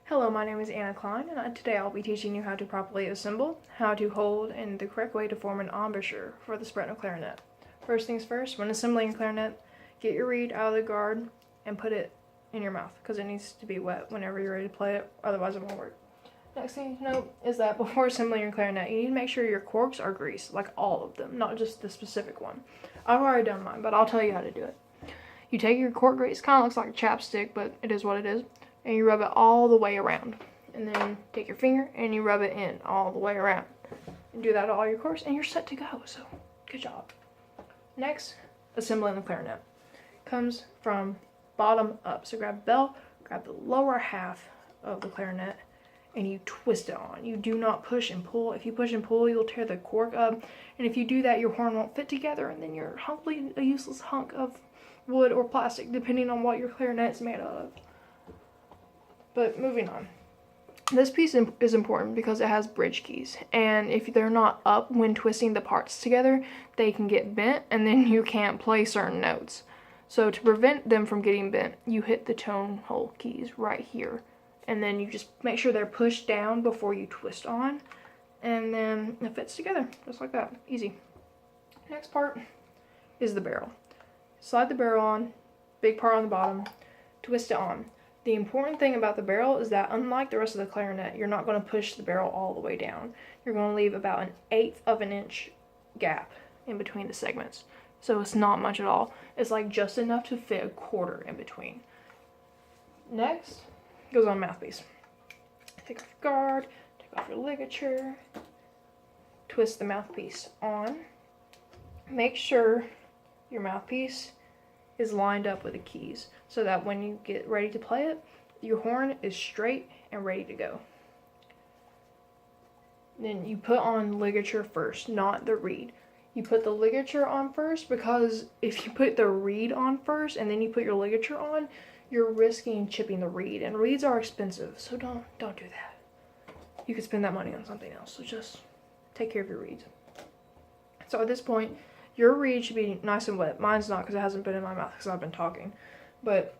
Hello, my name is Anna Klein, and today I'll be teaching you how to properly assemble, how to hold, and the correct way to form an embouchure for the soprano clarinet. First things first, when assembling a clarinet, get your reed out of the guard and put it in your mouth because it needs to be wet whenever you're ready to play it, otherwise it won't work. Next thing to note is that before assembling your clarinet, you need to make sure your corks are greased, like all of them, not just the specific one. I've already done mine, but I'll tell you how to do it. You take your cork grease, kind of looks like a chapstick, but it is what it is, and you rub it all the way around. And then take your finger and you rub it in all the way around. And do that all your corks and you're set to go, so good job. Next, assembling the clarinet. Comes from bottom up. So grab the bell, grab the lower half of the clarinet, and you twist it on. You do not push and pull. If you push and pull, you'll tear the cork up. And if you do that, your horn won't fit together, and then you're hopefully a useless hunk of wood or plastic, depending on what your clarinet's made out of. But moving on. This piece is important because it has bridge keys, and if they're not up when twisting the parts together, they can get bent and then you can't play certain notes. So to prevent them from getting bent, you hit the tone hole keys right here, and then you just make sure they're pushed down before you twist on, and then it fits together just like that. Easy. Next part is the barrel. Slide the barrel on, big part on the bottom, twist it on. The important thing about the barrel is that unlike the rest of the clarinet, you're not going to push the barrel all the way down. You're going to leave about 1/8 of an inch gap in between the segments. So it's not much at all. It's like just enough to fit a quarter in between. Next goes on mouthpiece. Take off your guard, take off your ligature, twist the mouthpiece on. Make sure your mouthpiece is lined up with the keys so that when you get ready to play it, your horn is straight and ready to go. Then you put on ligature first, not the reed. You put the ligature on first because if you put the reed on first and then you put your ligature on, you're risking chipping the reed, and reeds are expensive, so don't do that. You could spend that money on something else, so just take care of your reeds. So at this point, your reed should be nice and wet. Mine's not because it hasn't been in my mouth because I've been talking. But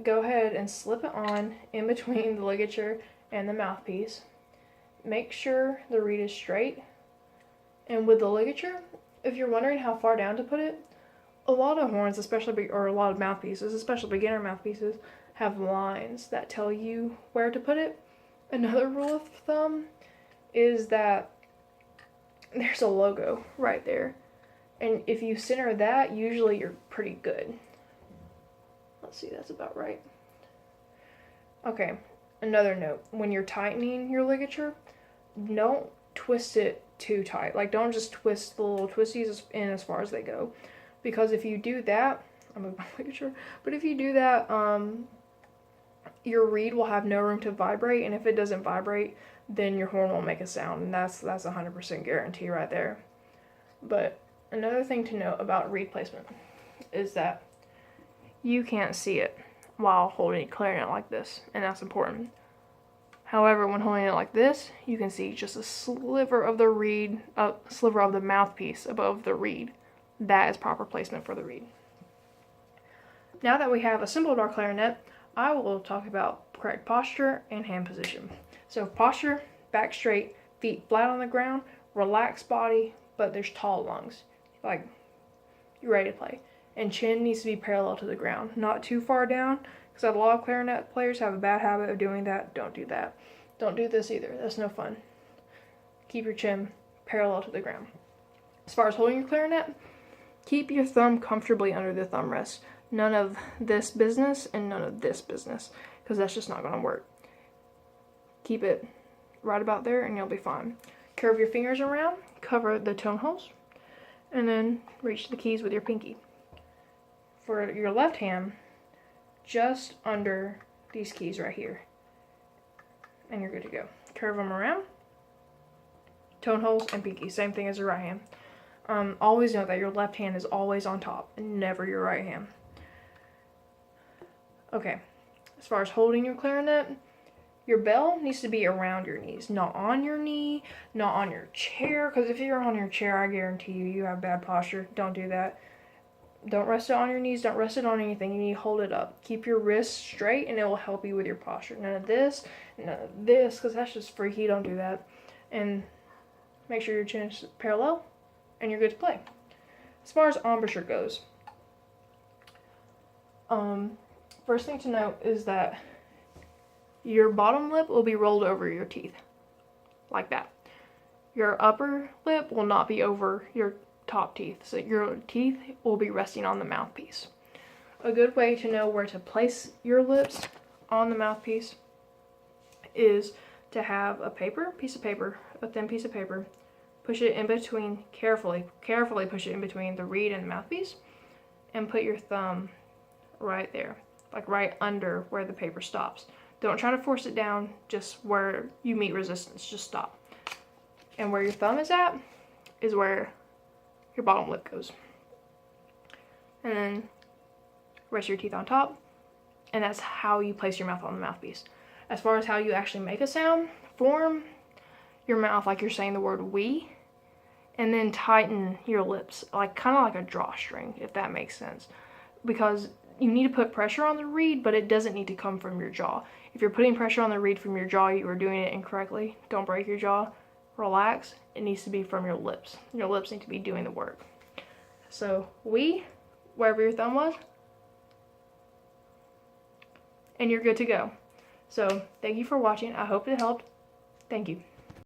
go ahead and slip it on in between the ligature and the mouthpiece. Make sure the reed is straight. And with the ligature, if you're wondering how far down to put it, a lot of horns, or a lot of mouthpieces, especially beginner mouthpieces, have lines that tell you where to put it. Another rule of thumb is that there's a logo right there. And if you center that, usually you're pretty good. Let's see, that's about right. Okay, another note. When you're tightening your ligature, don't twist it too tight. Like, don't just twist the little twisties in as far as they go. Because if you do that, I moved my ligature, but if you do that, your reed will have no room to vibrate, and if it doesn't vibrate, then your horn won't make a sound, and that's 100% guarantee right there. But another thing to note about reed placement is that you can't see it while holding a clarinet like this, and that's important. However, when holding it like this, you can see just a sliver of the reed, sliver of the mouthpiece above the reed. That is proper placement for the reed. Now that we have assembled our clarinet, I will talk about correct posture and hand position. So posture, back straight, feet flat on the ground, relaxed body, but there's tall lungs. Like, you're ready to play. And chin needs to be parallel to the ground, not too far down, because a lot of clarinet players have a bad habit of doing that. Don't do that. Don't do this either. That's no fun. Keep your chin parallel to the ground. As far as holding your clarinet, keep your thumb comfortably under the thumb rest. None of this business and none of this business, because that's just not going to work. Keep it right about there and you'll be fine. Curve your fingers around, cover the tone holes, and then reach the keys with your pinky. For your left hand, just under these keys right here, and you're good to go. Curve them around, tone holes and pinky, same thing as your right hand. Always note that your left hand is always on top and never your right hand. Okay, as far as holding your clarinet, your bell needs to be around your knees, not on your knee, not on your chair, because if you're on your chair, I guarantee you have bad posture. Don't do that. Don't rest it on your knees. Don't rest it on anything. You need to hold it up. Keep your wrists straight, and it will help you with your posture. None of this, because that's just freaky. Don't do that. And make sure your chin is parallel, and you're good to play. As far as embouchure goes, first thing to note is that your bottom lip will be rolled over your teeth, like that. Your upper lip will not be over your top teeth, so your teeth will be resting on the mouthpiece. A good way to know where to place your lips on the mouthpiece is to have a piece of paper, a thin piece of paper, push it in between, carefully push it in between the reed and the mouthpiece, and put your thumb right there, like right under where the paper stops. Don't try to force it down, just where you meet resistance, just stop. And where your thumb is at is where your bottom lip goes. And then rest your teeth on top, and that's how you place your mouth on the mouthpiece. As far as how you actually make a sound, form your mouth like you're saying the word we, and then tighten your lips, like kind of like a drawstring, if that makes sense. Because you need to put pressure on the reed, but it doesn't need to come from your jaw. If you're putting pressure on the reed from your jaw, you are doing it incorrectly. Don't break your jaw. Relax. It needs to be from your lips. Your lips need to be doing the work. So we, wherever your thumb was, and you're good to go. So thank you for watching. I hope it helped. Thank you.